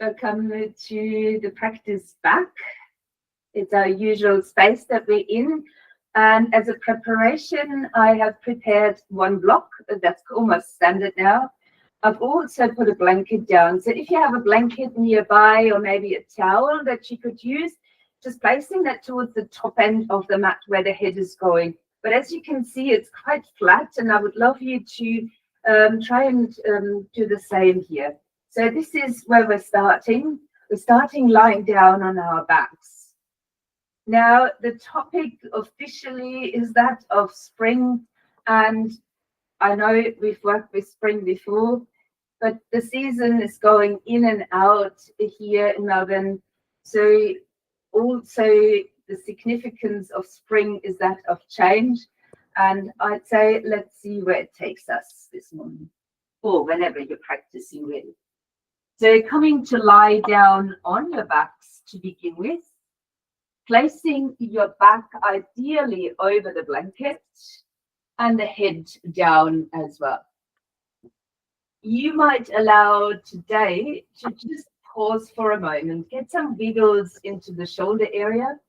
Welcome to the practice back. It's our usual space that we're in. And as a preparation, I have prepared one block that's almost standard now. I've also put a blanket down. So if you have a blanket nearby or maybe a towel that you could use, just placing that towards the top end of the mat where the head is going. But as you can see, it's quite flat, and I would love you to try and do the same here. So this is where we're starting. We're starting lying down on our backs. Now, the topic officially is that of spring, and I know we've worked with spring before, but the season is going in and out here in Melbourne. So also the significance of spring is that of change. And I'd say, let's see where it takes us this morning, or whenever you're practicing really. So coming to lie down on your backs to begin with, placing your back ideally over the blanket and the head down as well. You might allow today to just pause for a moment, get some wiggles into the shoulder area.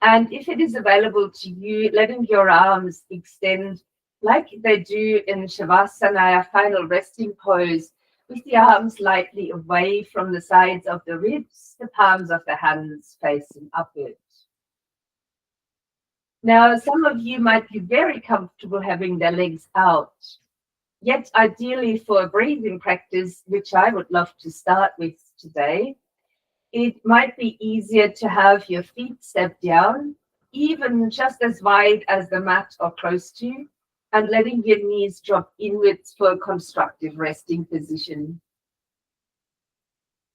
And if it is available to you, letting your arms extend like they do in Shavasana, our final resting pose, with the arms lightly away from the sides of the ribs, the palms of the hands facing upwards. Now, some of you might be very comfortable having their legs out, yet ideally for a breathing practice, which I would love to start with today, it might be easier to have your feet step down, even just as wide as the mat or close to, and letting your knees drop inwards for a constructive resting position.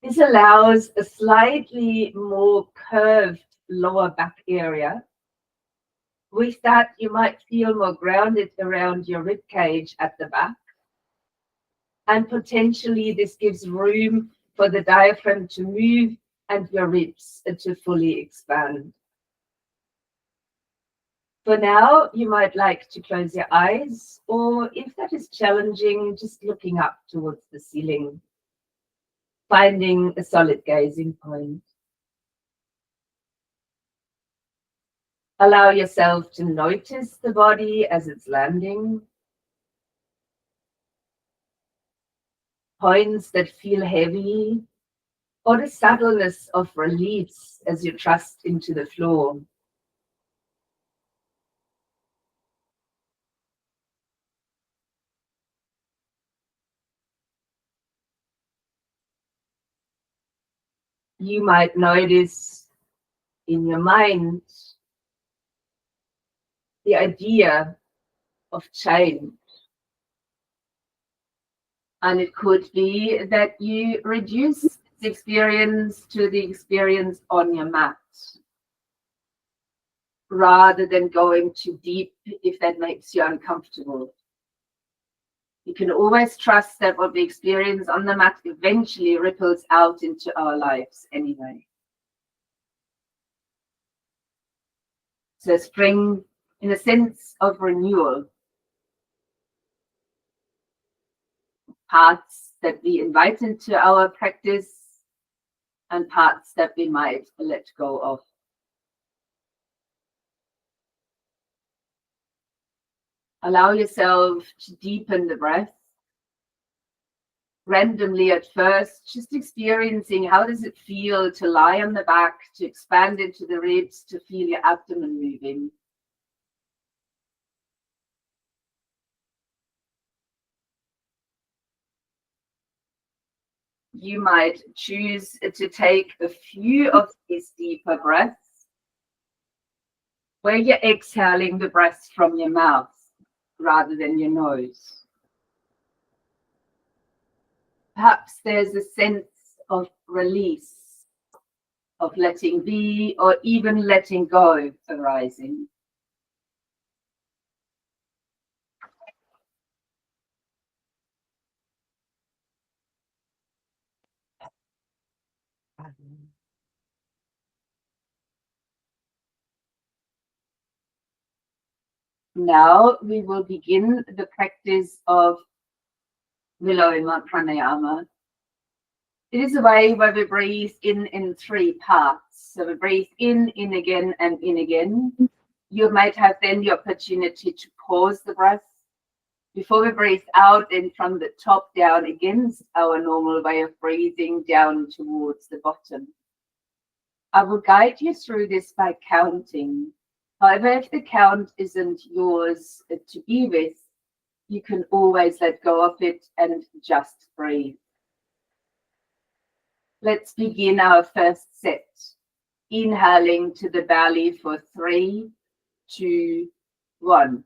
This allows a slightly more curved lower back area. With that, you might feel more grounded around your rib cage at the back. And potentially this gives room for the diaphragm to move and your ribs to fully expand. For now, you might like to close your eyes, or if that is challenging, just looking up towards the ceiling, finding a solid gazing point. Allow yourself to notice the body as it's landing. Points that feel heavy, or the subtleness of release as you trust into the floor. You might notice in your mind the idea of change. And it could be that you reduce the experience to the experience on your mat, rather than going too deep if that makes you uncomfortable. You can always trust that what we experience on the mat eventually ripples out into our lives anyway. So spring in a sense of renewal. Parts that we invite into our practice and parts that we might let go of. Allow yourself to deepen the breath. Randomly at first, just experiencing how does it feel to lie on the back, to expand into the ribs, to feel your abdomen moving. You might choose to take a few of these deeper breaths where you're exhaling the breath from your mouth rather than your nose. Perhaps there's a sense of release, of letting be, or even letting go arising. Now we will begin the practice of Viloma Pranayama. It is a way where we breathe in three parts. So we breathe in again, and in again. You might have then the opportunity to pause the breath before we breathe out in from the top down against our normal way of breathing down towards the bottom. I will guide you through this by counting. However, if the count isn't yours to be with, you can always let go of it and just breathe. Let's begin our first set. Inhaling to the belly for 3, 2, 1.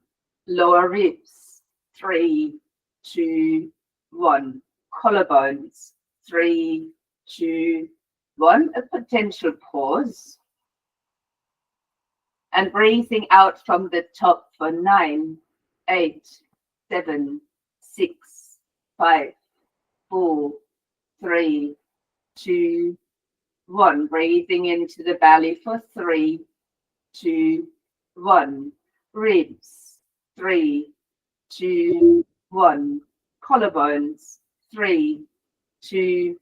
Lower ribs, 3, 2, 1. Collarbones, 3, 2, 1. A potential pause. And breathing out from the top for 9, 8, 7, 6, 5, 4, 3, 2, 1. Breathing into the belly for 3, 2, 1. Ribs, 3, 2, 1. Collarbones, 3, 2,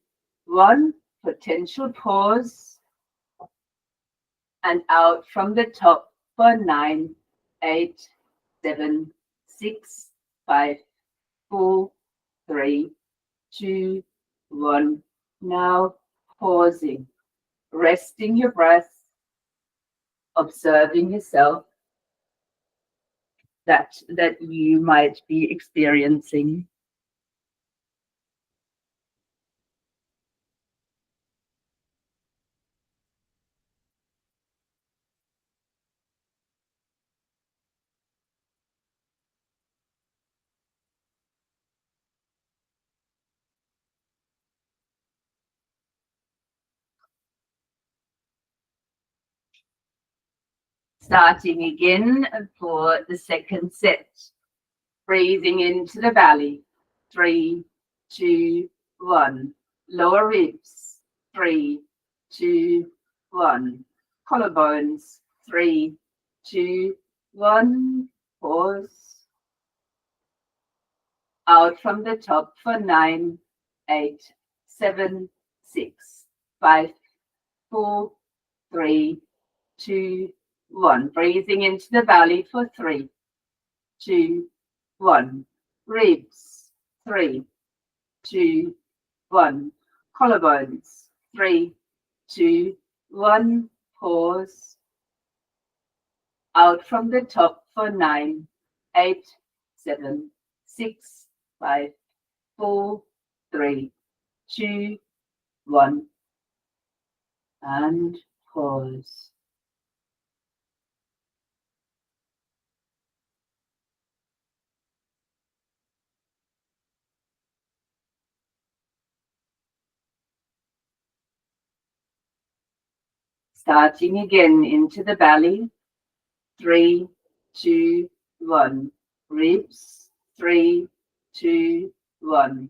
1. Potential pause. And out from the top for 9, 8, 7, 6, 5, 4, 3, 2, 1. Now pausing, resting your breath, observing yourself that you might be experiencing. Starting again for the second set. Breathing into the belly. 3, 2, 1. Lower ribs. 3, 2, 1. Collarbones. 3, 2, 1. Pause. Out from the top for 9, 8, 7, 6, 5, 4, 3, 2, 1. Breathing into the belly for 3, 2, 1. Ribs, 3, 2, 1. Collarbones, 3, 2, 1. Pause. Out from the top for 9, 8, 7, 6, 5, 4, 3, 2, 1. And pause. Starting again into the belly. 3, 2, 1. Ribs, 3, 2, 1.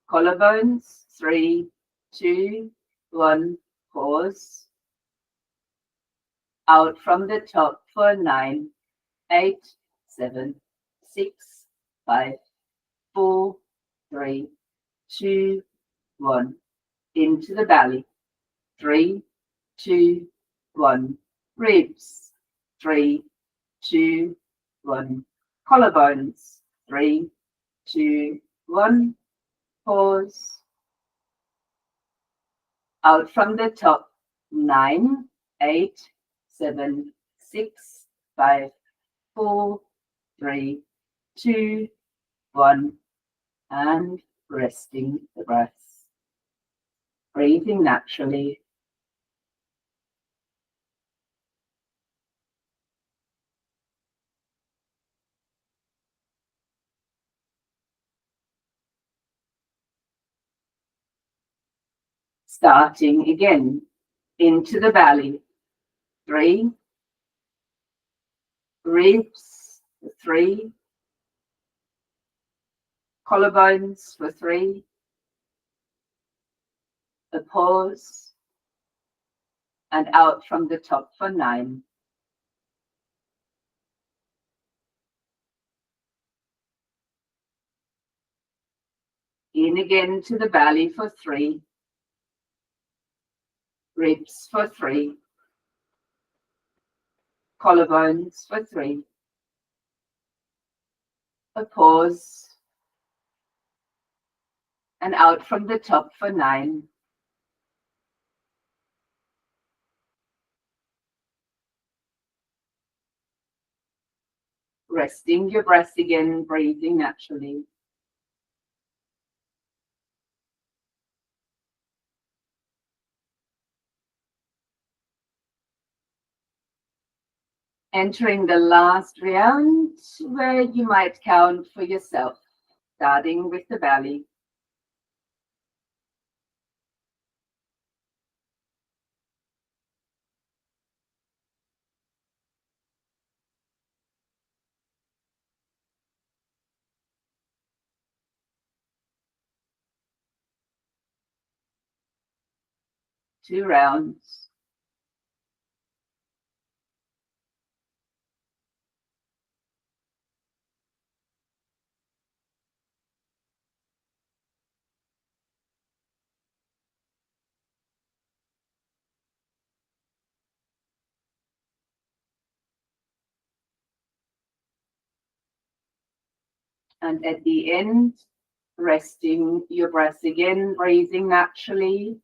Collarbones, 3, 2, 1. Pause. Out from the top for 9, 8, 7, 6, 5, 4, 3, 2, 1. Into the belly. 3, 2, 1. Ribs, 3, 2, 1. Collarbones, 3, 2, 1. Pause. Out from the top. 9, 8, 7, 6, 5, 4, 3, 2, 1. And resting the breath. Breathing naturally. Starting again into the belly. 3. Ribs, 3. Collarbones for 3. A pause. And out from the top for 9. In again to the belly for 3. Ribs for 3. Collarbones for 3. A pause. And out from the top for 9. Resting your breath again, breathing naturally. Entering the last round where you might count for yourself, starting with the belly. Two rounds. And at the end, resting your breath again, breathing naturally,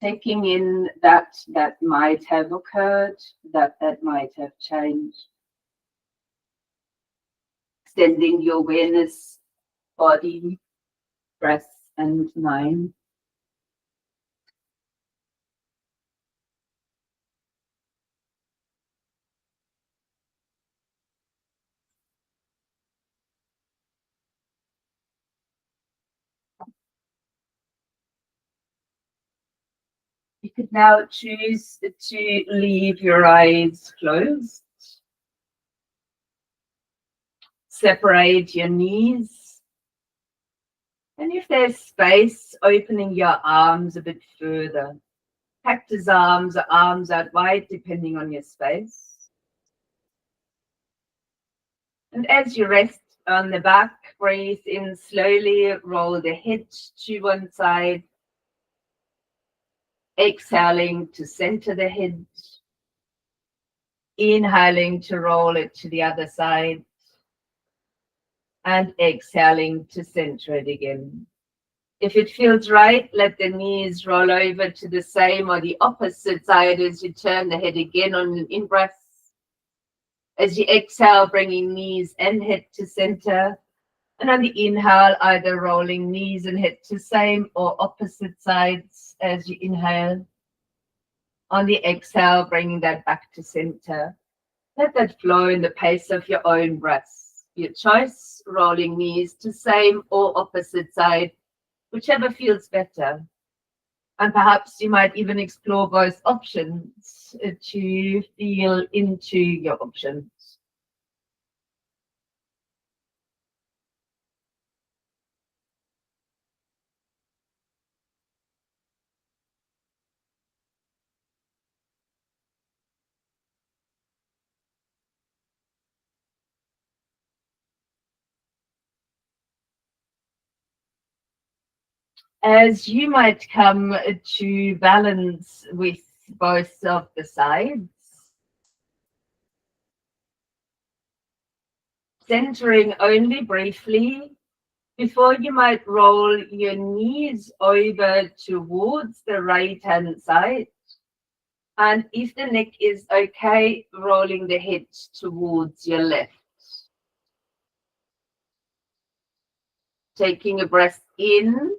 taking in that might have occurred, that might have changed. Extending your awareness, body, breath, and mind. You could now choose to leave your eyes closed. Separate your knees. And if there's space, opening your arms a bit further. Cactus arms or arms out wide, depending on your space. And as you rest on the back, breathe in slowly, roll the head to one side. Exhaling to center the head. Inhaling to roll it to the other side. And exhaling to center it again. If it feels right, let the knees roll over to the same or the opposite side as you turn the head again on an in-breath. As you exhale, bringing knees and head to center. And on the inhale, either rolling knees and head to same or opposite sides as you inhale. On the exhale, bringing that back to center. Let that flow in the pace of your own breath. Your choice, rolling knees to same or opposite side, whichever feels better. And perhaps you might even explore both options to feel into your options. As you might come to balance with both of the sides, centering only briefly before you might roll your knees over towards the right hand side. And if the neck is okay, rolling the head towards your left. Taking a breath in.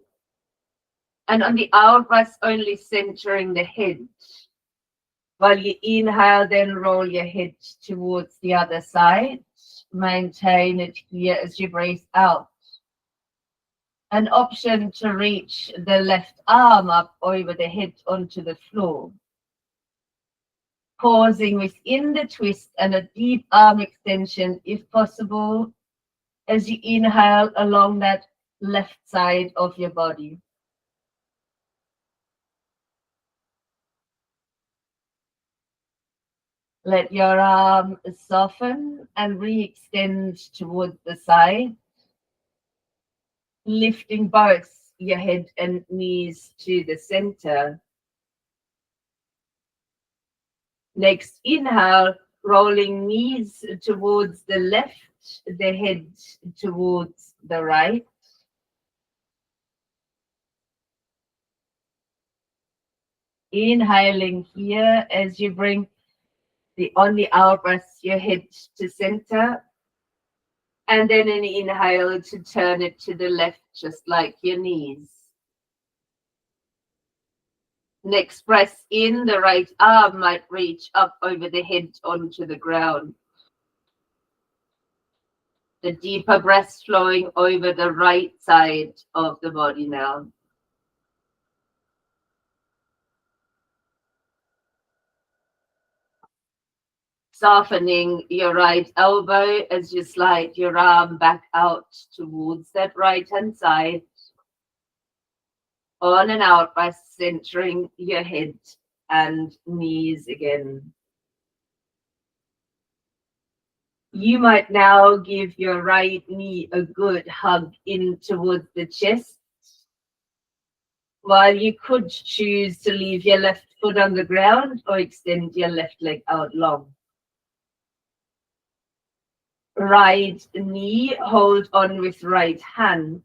And on the out breath, only centering the head. While you inhale, then roll your head towards the other side. Maintain it here as you breathe out. An option to reach the left arm up over the head onto the floor. Pausing within the twist and a deep arm extension if possible as you inhale along that left side of your body. Let your arm soften and re-extend towards the side, lifting both your head and knees to the center. Next, inhale, rolling knees towards the left, the head towards the right. Inhaling here as you bring on the out breath your head to center. And then an inhale to turn it to the left, just like your knees. Next breath in, the right arm might reach up over the head onto the ground. The deeper breath flowing over the right side of the body now. Softening your right elbow as you slide your arm back out towards that right hand side. On and out by centering your head and knees again. You might now give your right knee a good hug in towards the chest, while you could choose to leave your left foot on the ground or extend your left leg out long. Right knee, hold on with right hand.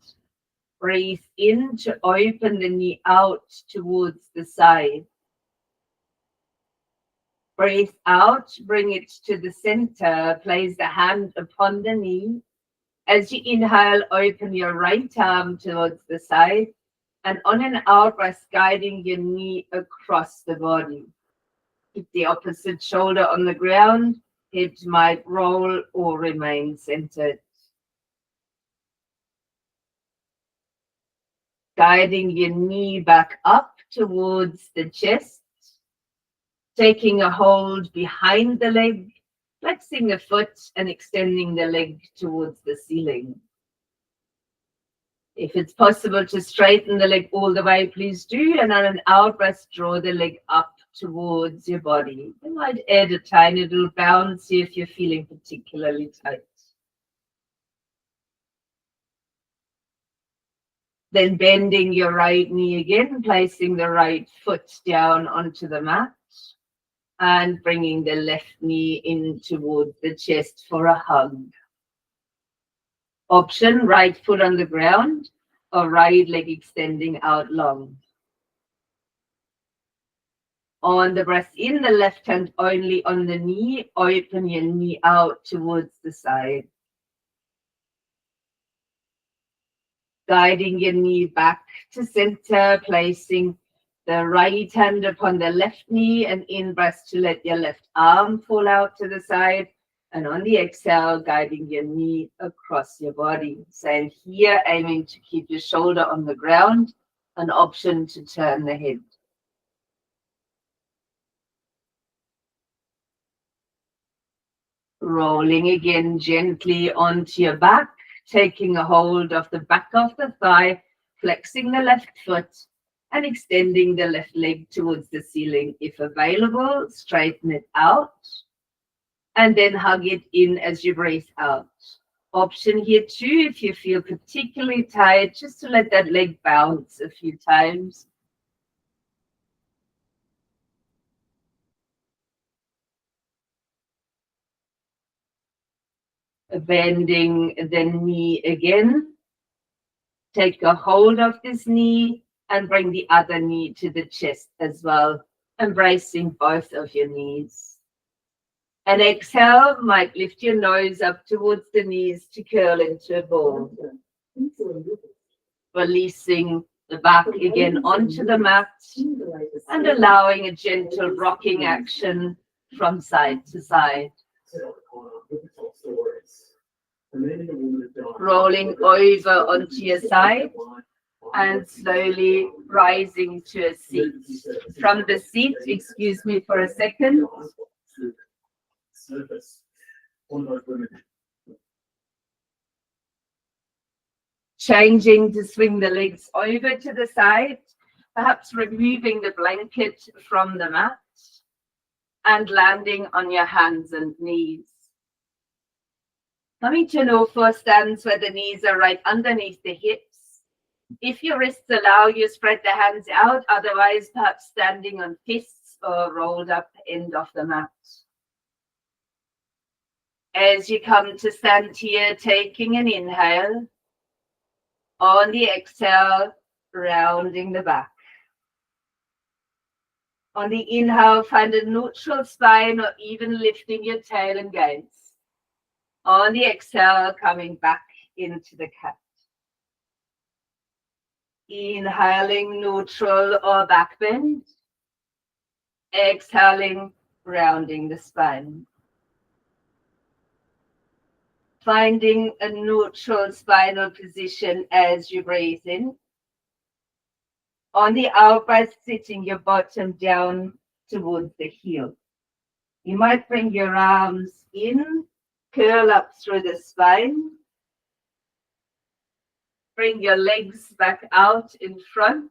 Breathe in to open the knee out towards the side. Breathe out, bring it to the center. Place the hand upon the knee. As you inhale, open your right arm towards the side. And on an out breath, guiding your knee across the body. Keep the opposite shoulder on the ground. It might roll or remain centered. Guiding your knee back up towards the chest. Taking a hold behind the leg, flexing the foot and extending the leg towards the ceiling. If it's possible to straighten the leg all the way, please do. And on an out breath, draw the leg up towards your body. You might add a tiny little bounce if you're feeling particularly tight. Then bending your right knee again, placing the right foot down onto the mat and bringing the left knee in towards the chest for a hug. Option, right foot on the ground or right leg extending out long. On the breath in, the left hand only on the knee, open your knee out towards the side. Guiding your knee back to center, placing the right hand upon the left knee and in breath to let your left arm fall out to the side. And on the exhale, guiding your knee across your body. Same here, aiming to keep your shoulder on the ground, an option to turn the head. Rolling again gently onto your back, taking a hold of the back of the thigh, flexing the left foot and extending the left leg towards the ceiling. If available, straighten it out and then hug it in as you breathe out. Option here too, if you feel particularly tired, just to let that leg bounce a few times. Bending the knee again. Take a hold of this knee and bring the other knee to the chest as well, embracing both of your knees. And exhale, might lift your nose up towards the knees to curl into a ball. Releasing the back again onto the mat and allowing a gentle rocking action from side to side. Rolling over onto your side and slowly rising to a seat. From the seat, excuse me for a second. Changing to swing the legs over to the side, perhaps removing the blanket from the mat and landing on your hands and knees. Coming to an all-four stance where the knees are right underneath the hips. If your wrists allow you, spread the hands out, otherwise perhaps standing on fists or rolled up end of the mat. As you come to stand here, taking an inhale, on the exhale, rounding the back. On the inhale, find a neutral spine or even lifting your tail and gaze. On the exhale, coming back into the cat. Inhaling neutral or back bend. Exhaling, rounding the spine. Finding a neutral spinal position as you breathe in. On the out breath, sitting your bottom down towards the heel. You might bring your arms in, curl up through the spine. Bring your legs back out in front.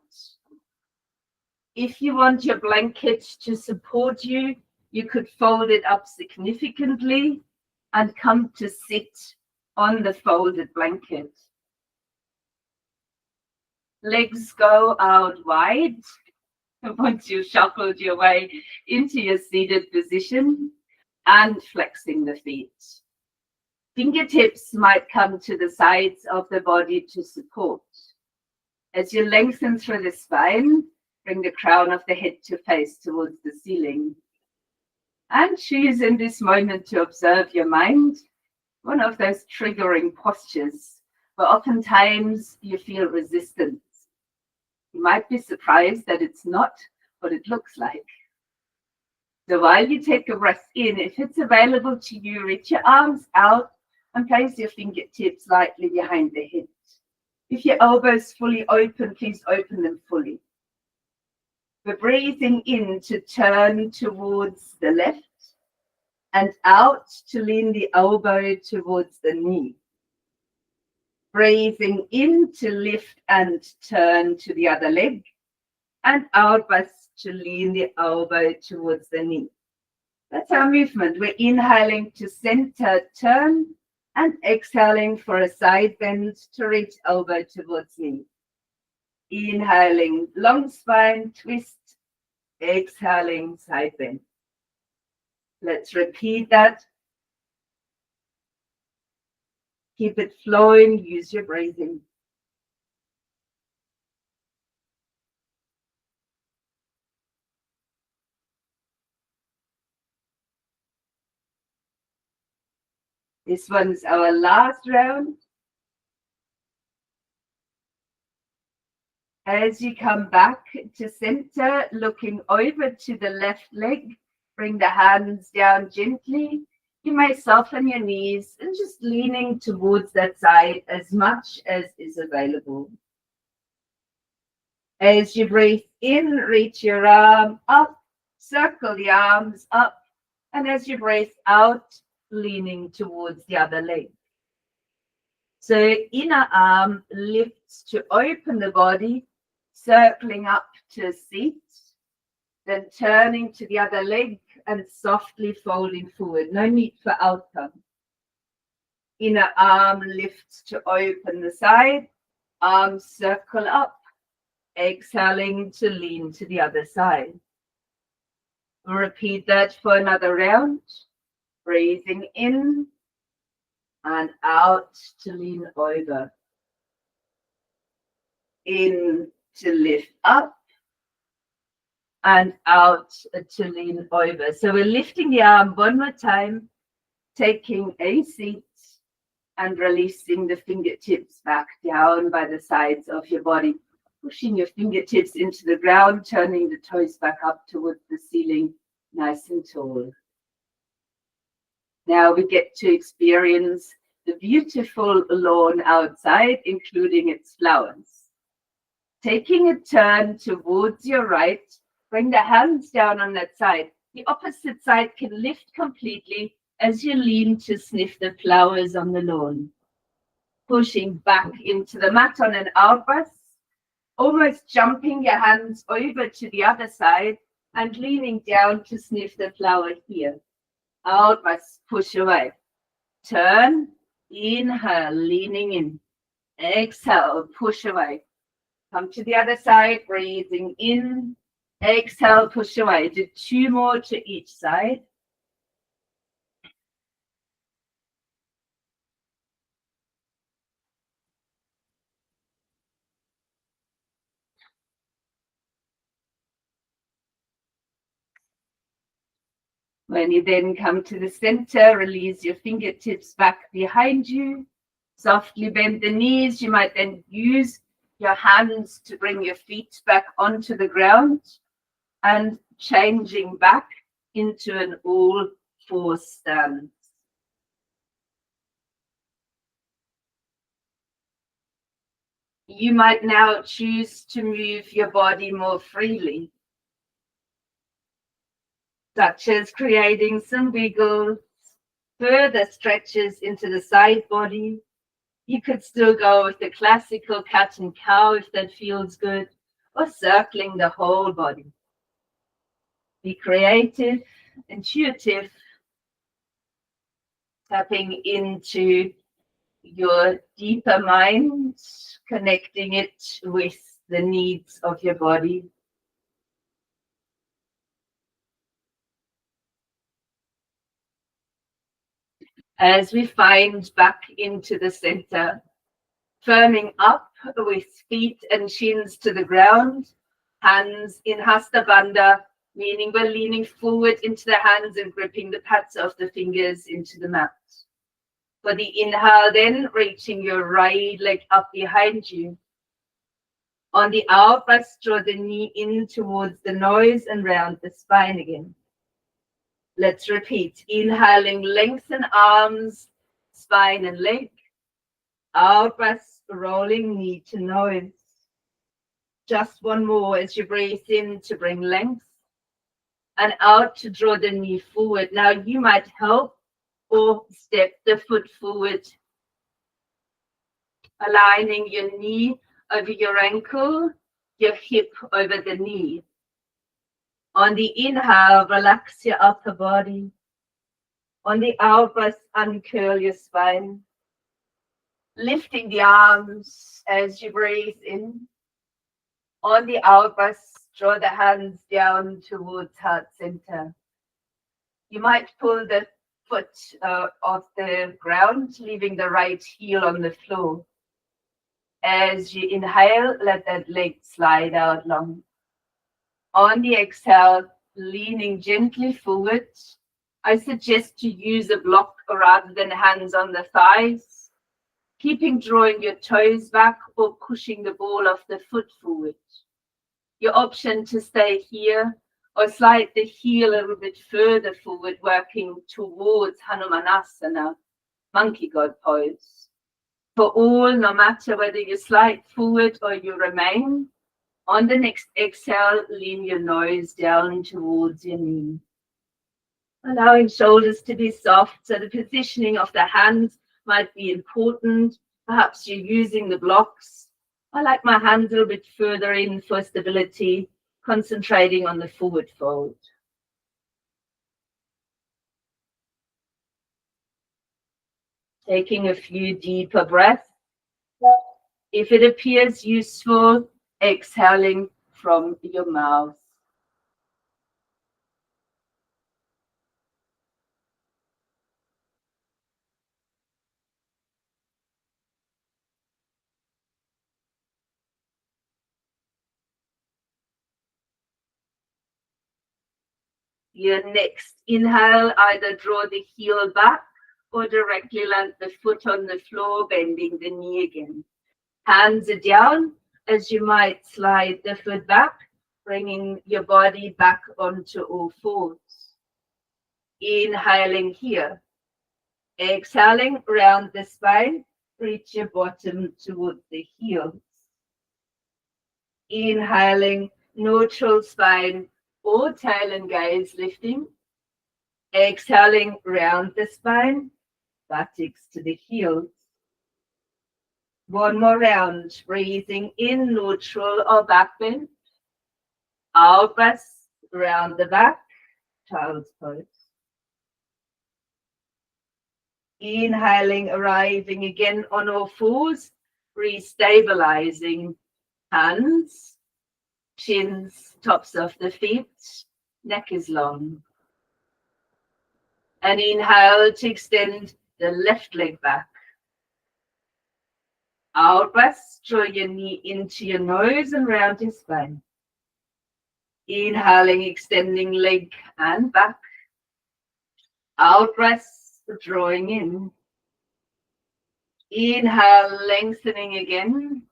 If you want your blanket to support you, you could fold it up significantly and come to sit on the folded blanket. Legs go out wide once you've shuffled your way into your seated position and flexing the feet. Fingertips might come to the sides of the body to support. As you lengthen through the spine, bring the crown of the head to face towards the ceiling. And choose in this moment to observe your mind, one of those triggering postures where oftentimes you feel resistance. You might be surprised that it's not what it looks like. So while you take a breath in, if it's available to you, reach your arms out and place your fingertips lightly behind the head. If your elbows fully open, please open them fully. We're breathing in to turn towards the left and out to lean the elbow towards the knee. Breathing in to lift and turn to the other leg, and out to lean the elbow towards the knee. That's our movement. We're inhaling to center, turn, and exhaling for a side bend to reach elbow towards knee. Inhaling, long spine, twist. Exhaling, side bend. Let's repeat that. Keep it flowing, use your breathing. This one's our last round. As you come back to center, looking over to the left leg, bring the hands down gently. You may soften your knees and just leaning towards that side as much as is available. As you breathe in, reach your arm up, circle the arms up, and as you breathe out, leaning towards the other leg. So inner arm lifts to open the body, circling up to a seat, then turning to the other leg and softly folding forward. No need for outcome. Inner arm lifts to open the side, arms circle up, exhaling to lean to the other side. We'll repeat that for another round. Breathing in and out to lean over. In to lift up and out to lean over. So we're lifting the arm one more time, taking a seat and releasing the fingertips back down by the sides of your body, pushing your fingertips into the ground, turning the toes back up towards the ceiling, nice and tall. Now we get to experience the beautiful lawn outside, including its flowers. Taking a turn towards your right, bring the hands down on that side. The opposite side can lift completely as you lean to sniff the flowers on the lawn. Pushing back into the mat on an out breath, almost jumping your hands over to the other side and leaning down to sniff the flower here. Out breath, push away. Turn, inhale, leaning in. Exhale, push away. Come to the other side, breathing in Exhale, push away. Do 2 more to each side. When you then come to the center, release your fingertips back behind you. Softly bend the knees. You might then use your hands to bring your feet back onto the ground and changing back into an all-four stance. You might now choose to move your body more freely, such as creating some wiggles, further stretches into the side body. You could still go with the classical cat and cow if that feels good, or circling the whole body. Be creative, intuitive, tapping into your deeper mind, connecting it with the needs of your body. As we find back into the center, firming up with feet and shins to the ground, hands in Hasta Bandha, meaning we're leaning forward into the hands and gripping the pads of the fingers into the mat. For the inhale, then reaching your right leg up behind you. On the out breath, draw the knee in towards the nose and round the spine again. Let's repeat. Inhaling, lengthen arms, spine and leg. Out breath, rolling knee to nose. Just one more as you breathe in to bring length and out to draw the knee forward. Now you might help or step the foot forward, aligning your knee over your ankle, your hip over the knee. On the inhale, relax your upper body. On the out breath, uncurl your spine. Lifting the arms as you breathe in. On the out breath, draw the hands down towards heart center. You might pull the foot off the ground, leaving the right heel on the floor. As you inhale, let that leg slide out long. On the exhale, leaning gently forward, I suggest to use a block rather than hands on the thighs, keeping drawing your toes back or pushing the ball of the foot forward. Your option to stay here or slide the heel a little bit further forward, working towards Hanumanasana, monkey god pose. For all, no matter whether you slide forward or you remain, on the next exhale, lean your nose down towards your knee. Allowing shoulders to be soft, so the positioning of the hands might be important. Perhaps you're using the blocks. I like my hands a little bit further in for stability, concentrating on the forward fold. Taking a few deeper breaths. If it appears useful, exhaling from your mouth. Your next inhale, either draw the heel back or directly land the foot on the floor, bending the knee again. Hands are down as you might slide the foot back, bringing your body back onto all fours. Inhaling here. Exhaling, round the spine, reach your bottom towards the heels. Inhaling, neutral spine, or tail and gaze lifting. Exhaling, round the spine, buttocks to the heels. One more round, breathing in, neutral or back bend. Out breath, round the back, child's pose. Inhaling, arriving again on all fours, restabilizing hands, Shins, tops of the feet, neck is long. And inhale to extend the left leg back. Out breath, draw your knee into your nose and round your spine. Inhaling, extending leg and back. Out breath, drawing in. Inhale, lengthening again.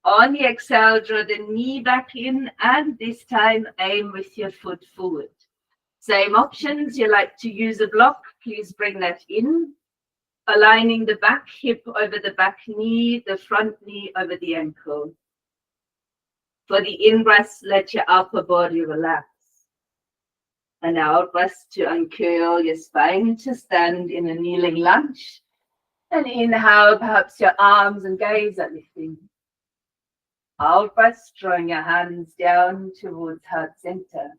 On the exhale, draw the knee back in, and this time aim with your foot forward. Same options. You like to use a block, please bring that in. Aligning the back hip over the back knee, the front knee over the ankle. For the in-breath, let your upper body relax. And out-breath to uncurl your spine to stand in a kneeling lunge. And inhale, perhaps your arms and gaze are lifting. Out-breath, drawing your hands down towards heart center.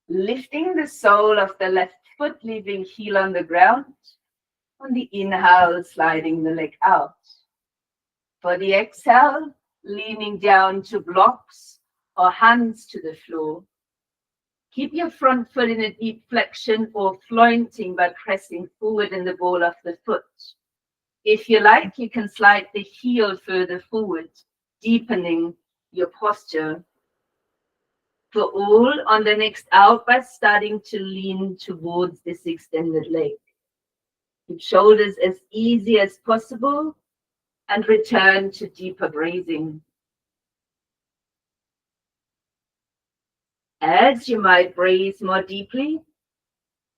Lifting the sole of the left foot, leaving heel on the ground. On the inhale, sliding the leg out. For the exhale, leaning down to blocks or hands to the floor. Keep your front foot in a deep flexion or flointing by pressing forward in the ball of the foot. If you like, you can slide the heel further forward, deepening your posture. For all, on the next out breath, starting to lean towards this extended leg. Keep shoulders as easy as possible and return to deeper breathing. As you might breathe more deeply,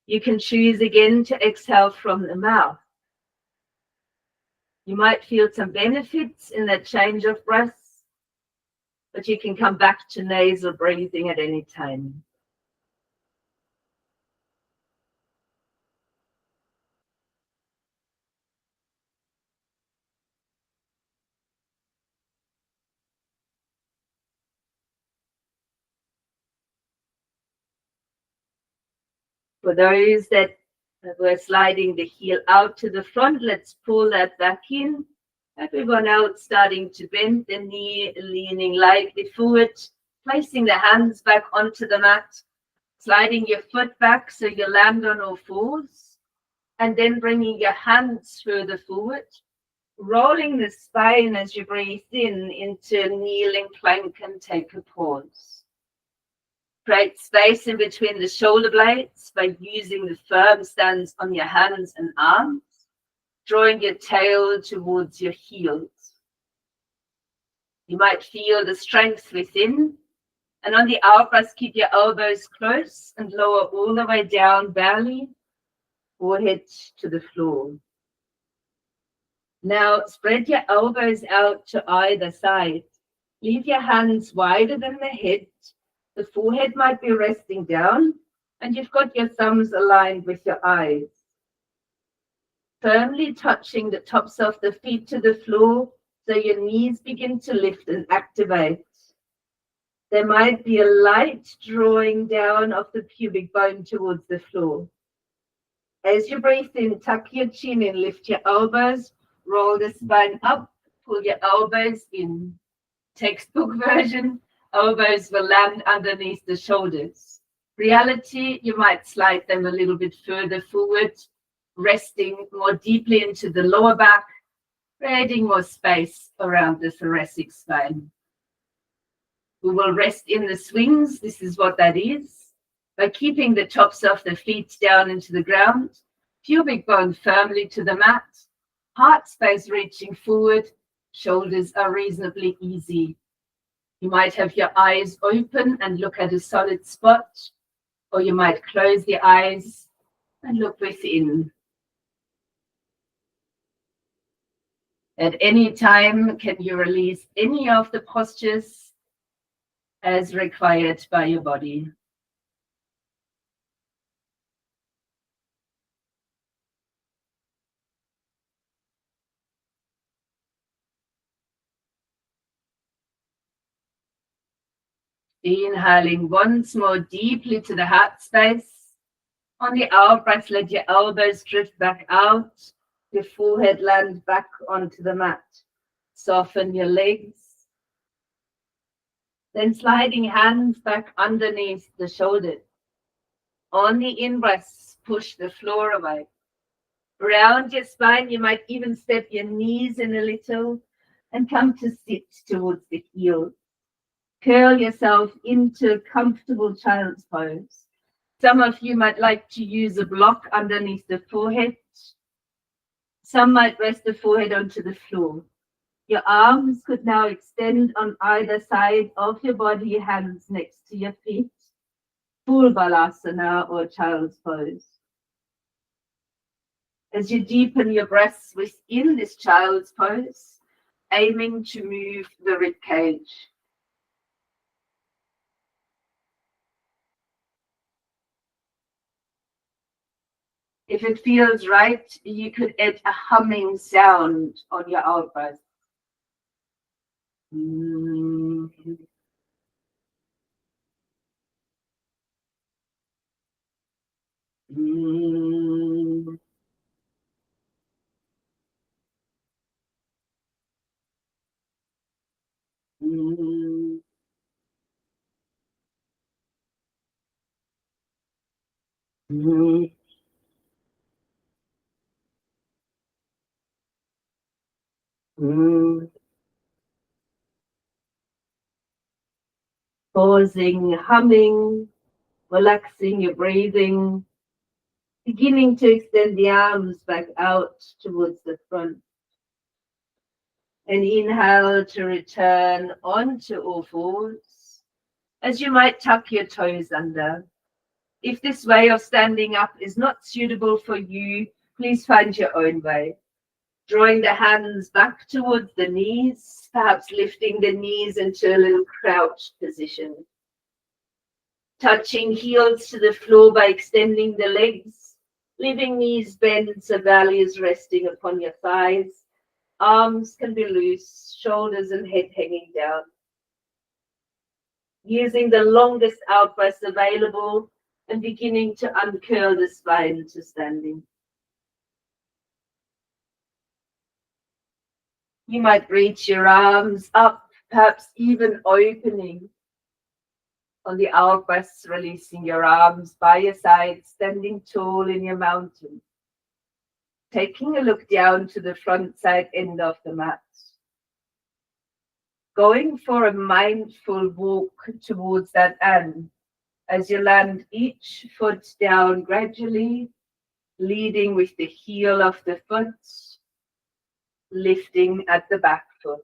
you can choose again to exhale from the mouth. You might feel some benefits in that change of breath, but you can come back to nasal breathing at any time. For those that were sliding the heel out to the front, let's pull that back in. Everyone else starting to bend the knee, leaning lightly forward, placing the hands back onto the mat, sliding your foot back so you land on all fours, and then bringing your hands further forward, rolling the spine as you breathe in into a kneeling plank and take a pause. Create space in between the shoulder blades by using the firm stance on your hands and arms, drawing your tail towards your heels. You might feel the strength within, and on the out breath, keep your elbows close and lower all the way down, belly, forehead to the floor. Now spread your elbows out to either side. Leave your hands wider than the head. The forehead might be resting down, and you've got your thumbs aligned with your eyes. Firmly touching the tops of the feet to the floor so your knees begin to lift and activate. There might be a light drawing down of the pubic bone towards the floor. As you breathe in, tuck your chin in, lift your elbows, roll the spine up, pull your elbows in. Textbook version, elbows will land underneath the shoulders. Reality, you might slide them a little bit further forward, resting more deeply into the lower back, creating more space around the thoracic spine. We will rest in the swings. This is what that is. By keeping the tops of the feet down into the ground, pubic bone firmly to the mat, heart space reaching forward, shoulders are reasonably easy. You might have your eyes open and look at a solid spot, or you might close the eyes and look within. At any time, can you release any of the postures as required by your body? Inhaling once more deeply to the heart space. On the out breath, let your elbows drift back out, your forehead land back onto the mat. Soften your legs. Then sliding hands back underneath the shoulders. On the in-breath, push the floor away. Round your spine, you might even step your knees in a little and come to sit towards the heel. Curl yourself into a comfortable child's pose. Some of you might like to use a block underneath the forehead. Some might rest the forehead onto the floor. Your arms could now extend on either side of your body, hands next to your feet. Full balasana or child's pose. As you deepen your breaths within this child's pose, aiming to move the rib cage. If it feels right, you could add a humming sound on your out breath. Pausing, humming, relaxing your breathing, beginning to extend the arms back out towards the front. And inhale to return onto all fours, as you might tuck your toes under. If this way of standing up is not suitable for you, please find your own way. Drawing the hands back towards the knees, perhaps lifting the knees into a little crouched position. Touching heels to the floor by extending the legs, leaving knees bent so belly is resting upon your thighs. Arms can be loose, shoulders and head hanging down. Using the longest out breath available and beginning to uncurl the spine to standing. You might reach your arms up, perhaps even opening. On the out breath, releasing your arms by your side, standing tall in your mountain. Taking a look down to the front side end of the mat. Going for a mindful walk towards that end as you land each foot down gradually, leading with the heel of the foot, lifting at the back foot.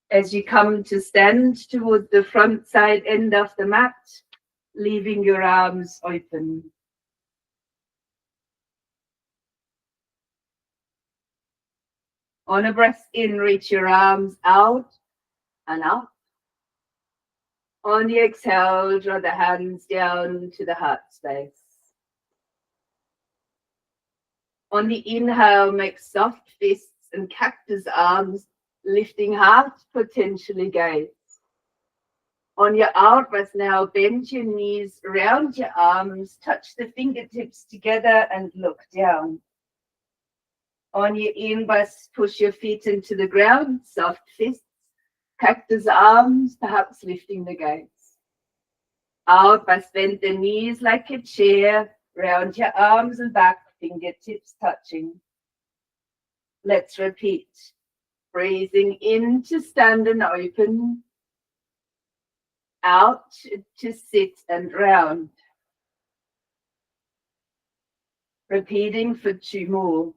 As you come to stand towards the front side end of the mat, leaving your arms open. On a breath in, reach your arms out and up. On the exhale, draw the hands down to the heart space. On the inhale, make soft fists and cactus arms, lifting heart, potentially gaze. On your out breath now, bend your knees, round your arms, touch the fingertips together and look down. On your in breath, push your feet into the ground, soft fists, cactus arms, perhaps lifting the gaze. Out breath, bend the knees like a chair, round your arms and back, fingertips touching. Let's repeat. Breathing in to stand and open. Out to sit and round. Repeating for 2 more.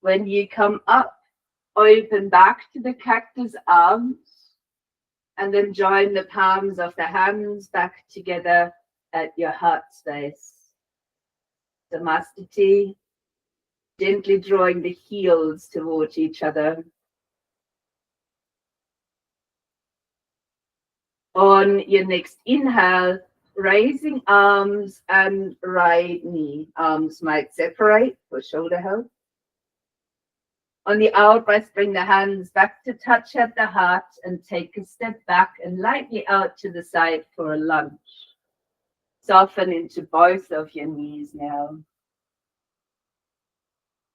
When you come up, open back to the cactus arms and then join the palms of the hands back together at your heart space. Samastiti, gently drawing the heels towards each other. On your next inhale, raising arms and right knee. Arms might separate for shoulder help. On the out breath, bring the hands back to touch at the heart and take a step back and lightly out to the side for a lunge. Soften into both of your knees now.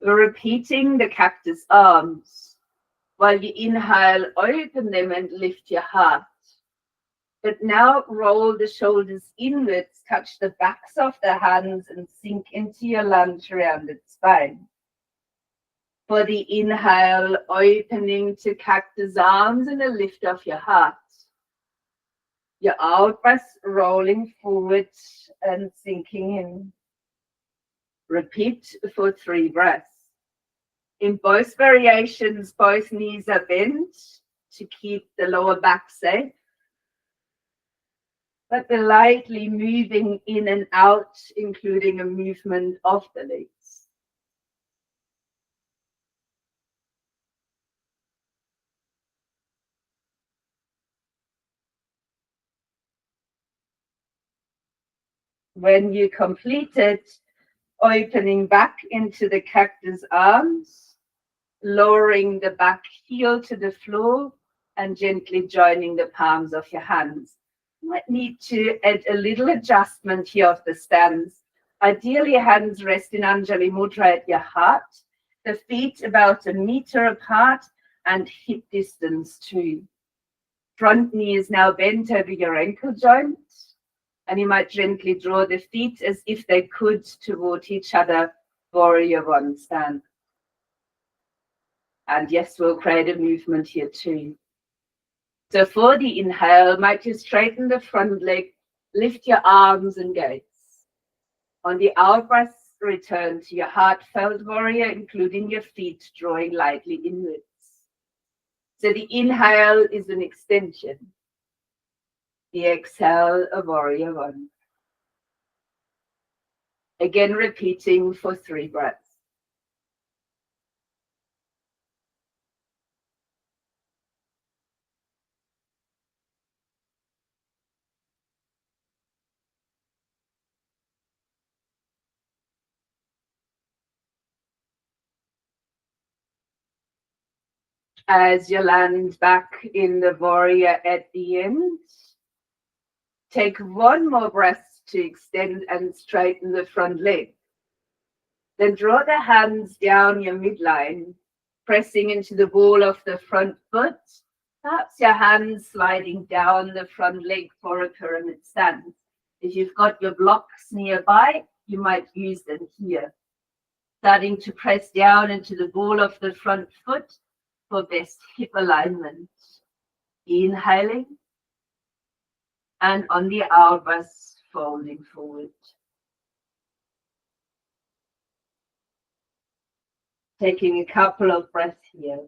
We're repeating the cactus arms. While you inhale, open them and lift your heart. But now roll the shoulders inwards, touch the backs of the hands and sink into your lunge rounded spine. For the inhale, opening to cactus arms and a lift of your heart. Your out breath rolling forward and sinking in. Repeat for 3 breaths. In both variations, both knees are bent to keep the lower back safe. But we're lightly moving in and out, including a movement of the legs. When you complete it, opening back into the cactus arms, lowering the back heel to the floor and gently joining the palms of your hands. You might need to add a little adjustment here of the stance. Ideally, hands rest in Anjali Mudra at your heart, the feet about 1 meter apart and hip distance too. Front knee is now bent over your ankle joint. And you might gently draw the feet as if they could toward each other, warrior one stand. And yes, we'll create a movement here too. So for the inhale, might you straighten the front leg, lift your arms and gaze. On the out breath, return to your heartfelt warrior, including your feet drawing lightly inwards. So the inhale is an extension. The exhale, a warrior one. Again, repeating for 3 breaths. As you land back in the warrior at the end, take 1 more breath to extend and straighten the front leg. Then draw the hands down your midline, pressing into the ball of the front foot. Perhaps your hands sliding down the front leg for a pyramid stance. If you've got your blocks nearby, you might use them here. Starting to press down into the ball of the front foot for best hip alignment. Inhaling. And on the out breath, folding forward. Taking a couple of breaths here.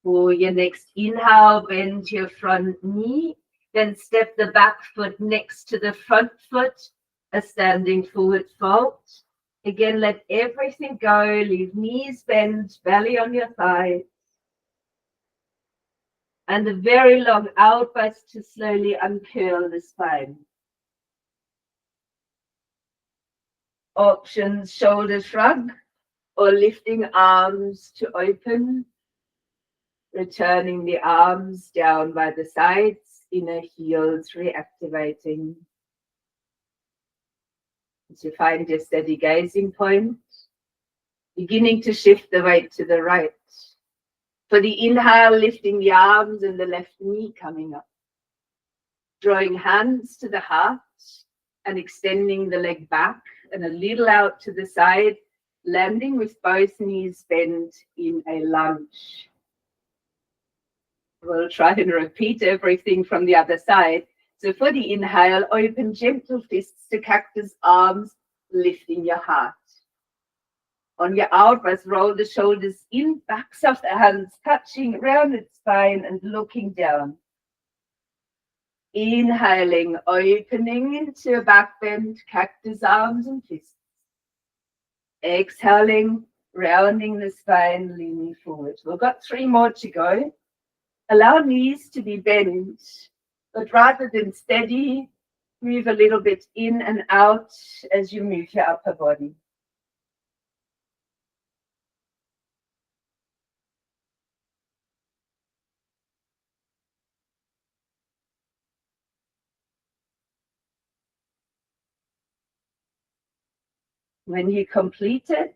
For your next inhale, bend your front knee, then step the back foot next to the front foot, a standing forward fold. Again, let everything go, leave knees bent, belly on your thighs. And a very long out breath to slowly uncurl the spine. Options, shoulder shrug or lifting arms to open. Returning the arms down by the sides, inner heels reactivating. As you find your steady gazing point, beginning to shift the weight to the right. For the inhale, lifting the arms and the left knee coming up. Drawing hands to the heart and extending the leg back and a little out to the side, landing with both knees bent in a lunge. We'll try and repeat everything from the other side. So for the inhale, open gentle fists to cactus arms, lifting your heart. On your out breath, roll the shoulders in, backs of the hands touching rounded spine and looking down. Inhaling, opening into a back bend, cactus arms and fists. Exhaling, rounding the spine, leaning forward. We've got 3 more to go. Allow knees to be bent, but rather than steady, move a little bit in and out as you move your upper body. When you complete it,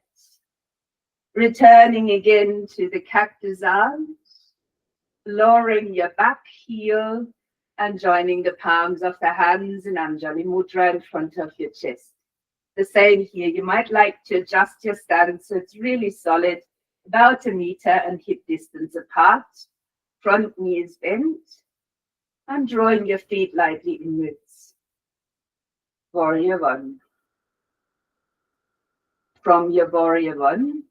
returning again to the cactus arms, lowering your back heel and joining the palms of the hands in Anjali Mudra in front of your chest. The same here, you might like to adjust your stance so it's really solid, about 1 meter and hip distance apart. Front knee is bent and drawing your feet lightly inwards. Warrior 1. From your Warrior 1,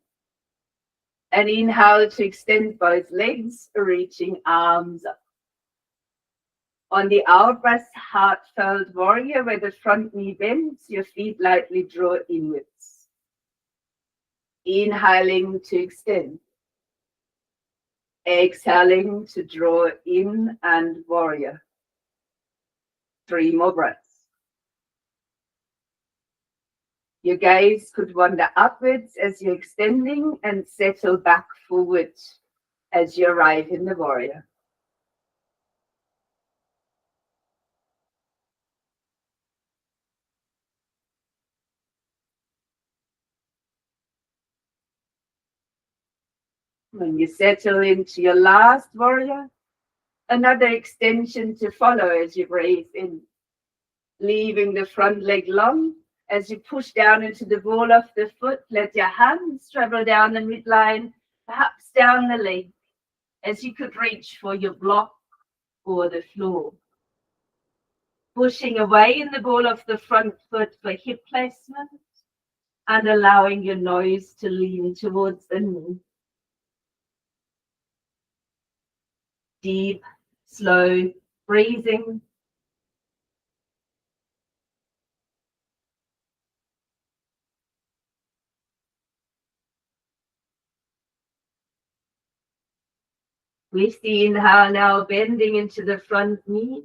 and inhale to extend both legs, reaching arms up. On the out breath, heartfelt warrior, where the front knee bends, your feet lightly draw inwards. Inhaling to extend. Exhaling to draw in and warrior. 3 more breaths. Your gaze could wander upwards as you're extending and settle back forward as you arrive in the warrior. When you settle into your last warrior, another extension to follow as you breathe in, leaving the front leg long. As you push down into the ball of the foot, let your hands travel down the midline, perhaps down the leg, as you could reach for your block or the floor. Pushing away in the ball of the front foot for hip placement and allowing your nose to lean towards the knee. Deep, slow breathing. With the inhale now bending into the front knee.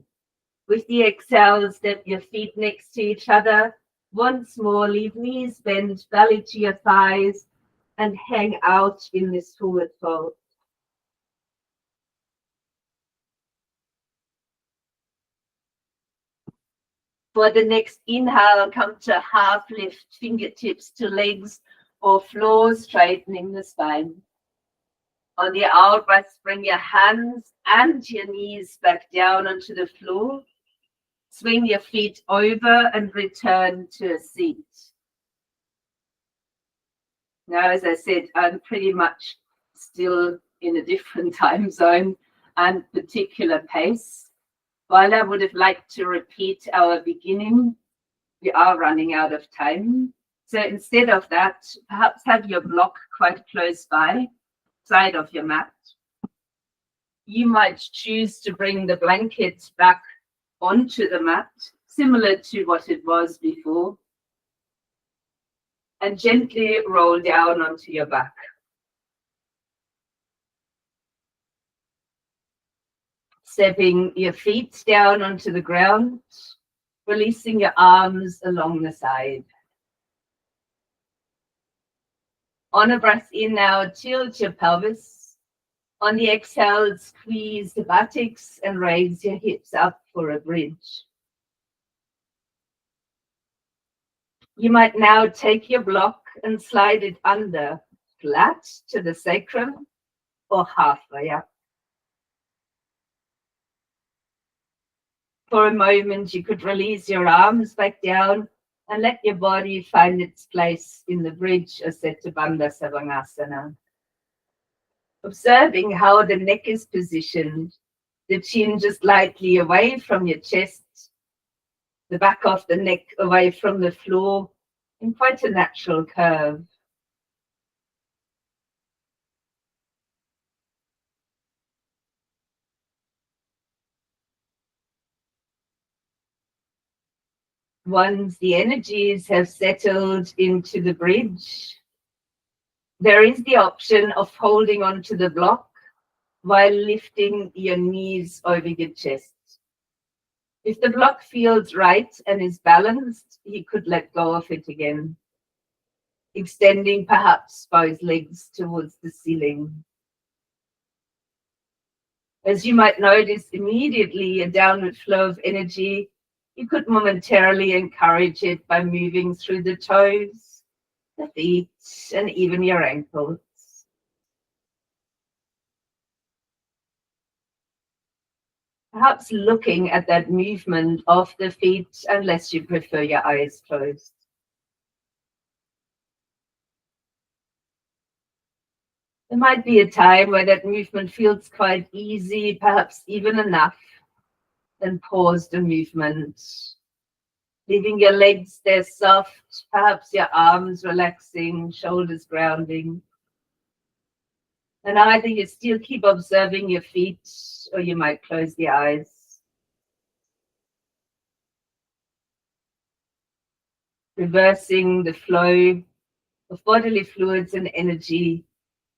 With the exhale, step your feet next to each other. Once more, leave knees bent, belly to your thighs, and hang out in this forward fold. For the next inhale, come to half lift, fingertips to legs or floor, straightening the spine. On the out breath, bring your hands and your knees back down onto the floor. Swing your feet over and return to a seat. Now, as I said, I'm pretty much still in a different time zone and particular pace. While I would have liked to repeat our beginning, we are running out of time. So instead of that, perhaps have your block quite close by, side of your mat. You might choose to bring the blanket back onto the mat, similar to what it was before, and gently roll down onto your back. Stepping your feet down onto the ground, releasing your arms along the side. On a breath in now, tilt your pelvis. On the exhale, squeeze the buttocks and raise your hips up for a bridge. You might now take your block and slide it under, flat to the sacrum or halfway up. For a moment, you could release your arms back down and let your body find its place in the bridge or Setabandha Savasana. Observing how the neck is positioned, the chin just lightly away from your chest, the back of the neck away from the floor in quite a natural curve. Once the energies have settled into the bridge, There is the option of holding onto the block while lifting your knees over your chest. If the block feels right and is balanced, you could let go of it again, extending perhaps both legs towards the ceiling. As you might notice immediately a downward flow of energy, you could momentarily encourage it by moving through the toes, the feet, and even your ankles. Perhaps looking at that movement of the feet, unless you prefer your eyes closed. There might be a time where that movement feels quite easy, perhaps even enough. Then pause the movement, leaving your legs there soft, perhaps your arms relaxing, shoulders grounding. And either you still keep observing your feet or you might close the eyes. Reversing the flow of bodily fluids and energy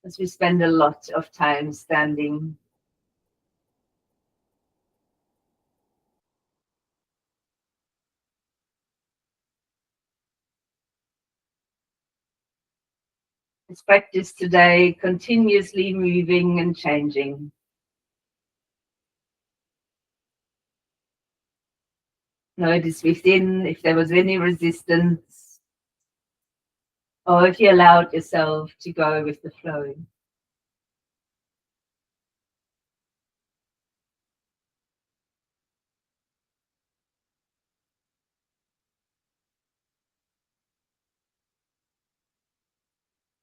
as we spend a lot of time standing. This practice today, continuously moving and changing. Notice within if there was any resistance, or if you allowed yourself to go with the flow.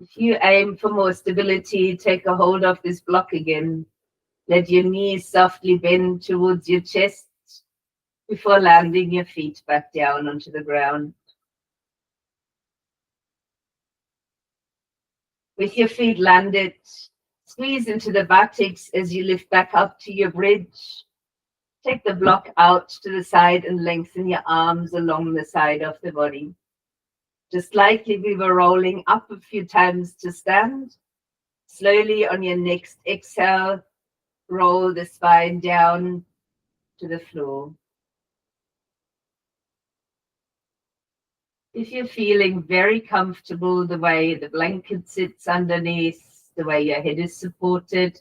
If you aim for more stability, take a hold of this block again. Let your knees softly bend towards your chest before landing your feet back down onto the ground. With your feet landed, squeeze into the buttocks as you lift back up to your bridge. Take the block out to the side and lengthen your arms along the side of the body. Just like we were rolling up a few times to stand, slowly on your next exhale, roll the spine down to the floor. If you're feeling very comfortable the way the blanket sits underneath, the way your head is supported,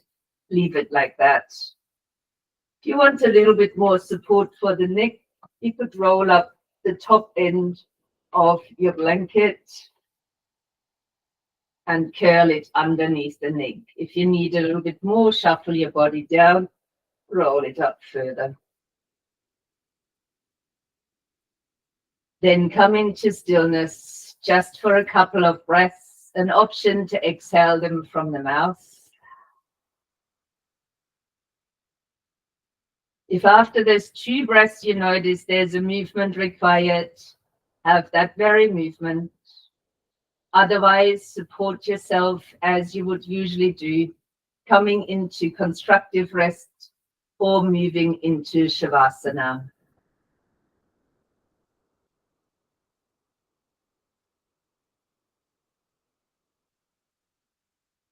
leave it like that. If you want a little bit more support for the neck, you could roll up the top end of your blanket and curl it underneath the neck. If you need a little bit more, shuffle your body down, roll it up further. Then come into stillness just for a couple of breaths, an option to exhale them from the mouth. If after those 2 breaths you notice there's a movement required, have that very movement. Otherwise, support yourself as you would usually do, coming into constructive rest or moving into Shavasana.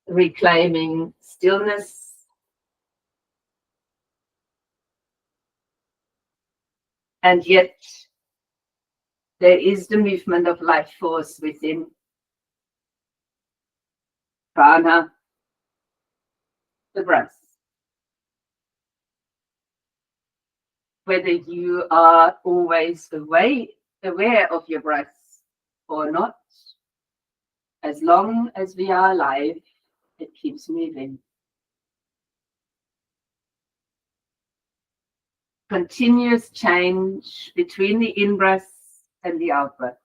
Reclaiming stillness. And yet, there is the movement of life force within. Prana, the breath. Whether you are always aware of your breath or not, as long as we are alive, it keeps moving. Continuous change between the in-breath and the out-breath.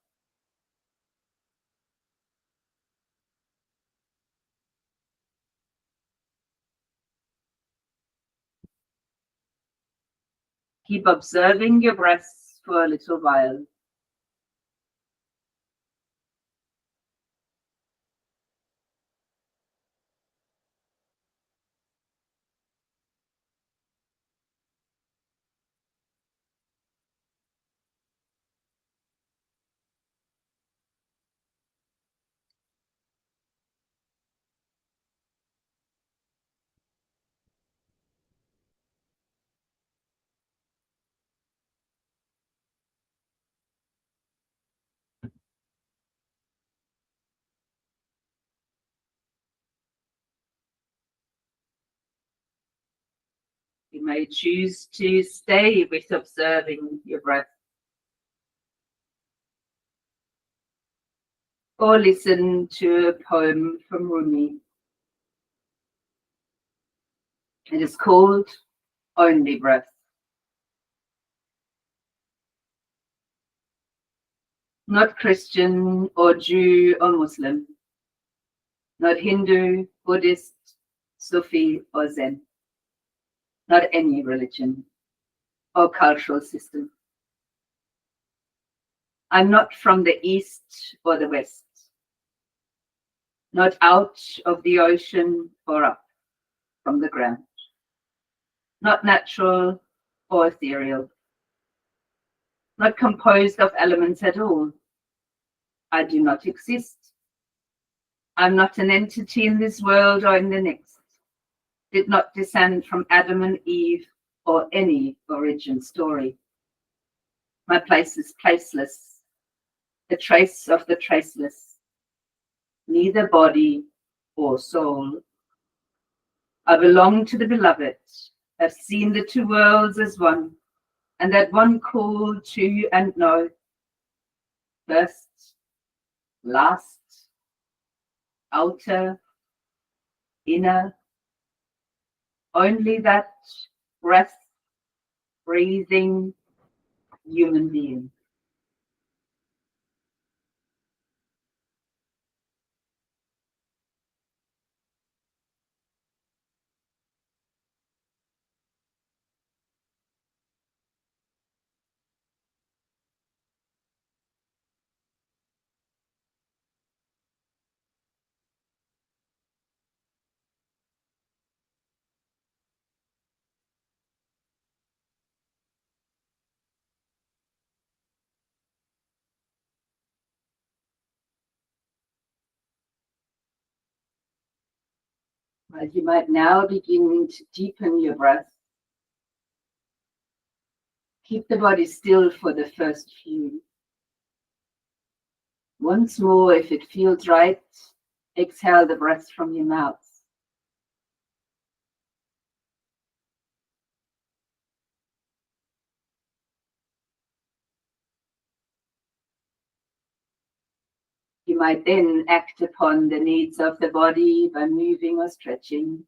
Keep observing your breath for a little while. You may choose to stay with observing your breath, or listen to a poem from Rumi. It is called Only Breath. Not Christian or Jew or Muslim, not Hindu, Buddhist, Sufi or Zen, not any religion or cultural system. I'm not from the East or the West, not out of the ocean or up from the ground, not natural or ethereal, not composed of elements at all. I do not exist. I'm not an entity in this world or in the next. Did not descend from Adam and Eve or any origin story. My place is placeless, a trace of the traceless, neither body or soul. I belong to the beloved, have seen the two worlds as one, and that one called to and know, first, last, outer, inner, only that breath, breathing human being. Well, you might now begin to deepen your breath. Keep the body still for the first few. Once more, if it feels right, exhale the breath from your mouth. You might then act upon the needs of the body by moving or stretching.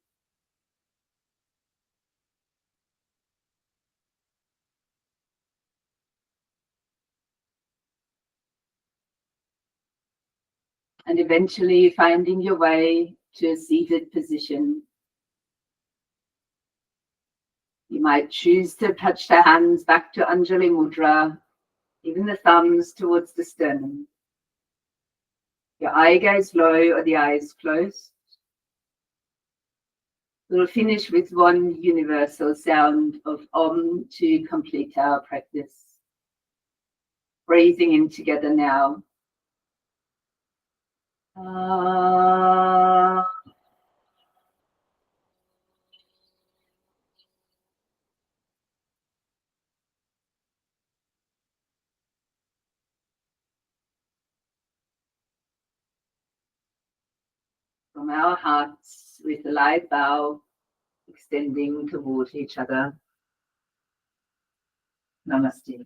And eventually finding your way to a seated position. You might choose to touch the hands back to Anjali Mudra, even the thumbs towards the sternum. Your eye gaze low or the eyes closed. We'll finish with one universal sound of Om to complete our practice. Breathing in together now. From our hearts with a light bow, extending toward each other. Namaste.